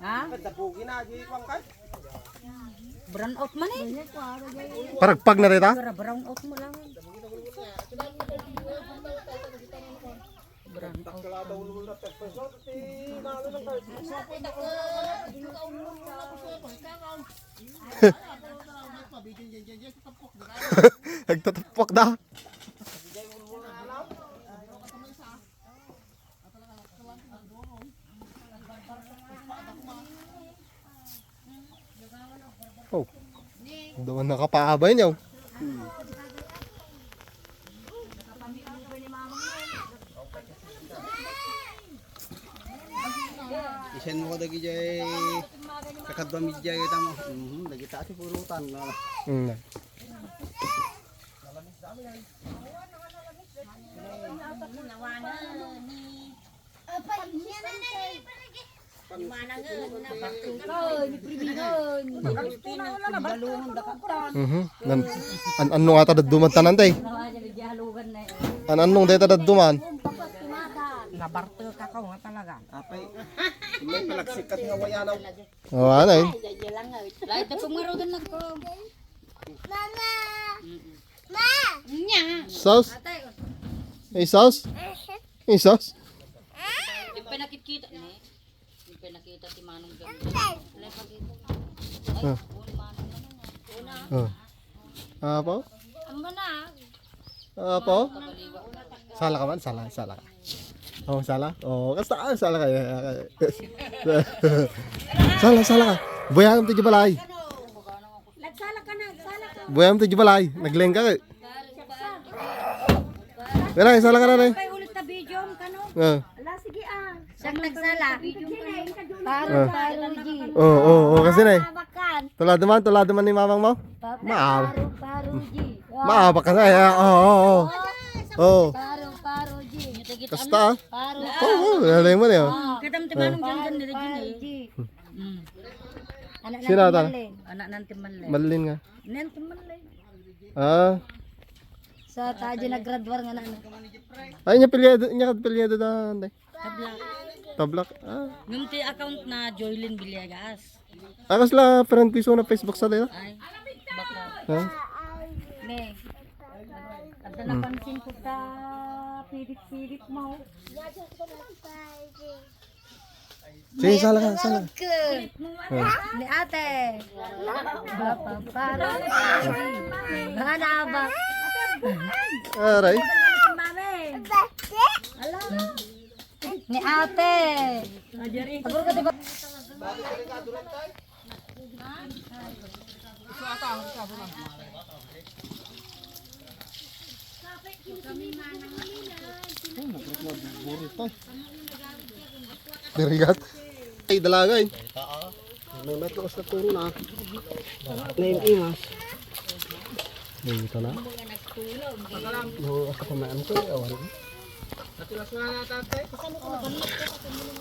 Ha? Brown out man eh. Paragpag na rin ta? Brown out mo lang. Brown out. Nagtatapok na. Oh. Doon nakapaabay niyo. Isen mo ko dagi jay kakadwa midjay kita mo. Dagi ta si purutan na. Anong ata daduman tanan tay? Anong data daduman? Nabarto kakao nga talaga. Apay. May palagsikat nga wayanaw. Oh, ano yun? Lahat na pumarogan na ko. Mama! Ma! Nya! Sauce? Hey, sauce? Hey, sauce? Yung pinakikita ni. Yung pinakita si Manong Gam. Oh. Apa? Amba na. Apa? Salah ka man? Salah ka. Oh, salah? Oh, kasta salah ka. Salah ka. Buyam ti balay. Nagsala ka na. Buyam ti balay. Nagleng ka. Wala, salah ka na rin. Kay ulit na video ka no? Ah. Sige ah. Siyang nagsala. Paro-paro-ji. Oo, kasi na eh. Abakan. Tulad naman ni mamang mo. Maab. Paro-paro-ji. Maaba ka na. Oo. Oo. Paro-paro-ji. Kasta ah. Paro. Oo, nalay mo na yun. Kadam ti Manong Gam nila gini. Anak Sino ata? Anak ng Timanle. Malin nga. Nen Timanle. Ah. Sa taji nag-graduate nga na. Ay, niya pilyado da. Tablak. Tablak. Ah. Yung ti account na Joylyn Villegas. Akas la friend ko iso na Facebook sa dito. Ay, baka. Ha? Ne. Ada napansin ko ta pilit-pilit mo. Sige, salah ka. Ni ate. Para. Hana ba? Aray. Ni ate. Abur ka diba? Dirigat. Ay, dalagay. May matuos na turo na. Name imas. Dito na. No, asa ko man ko awan.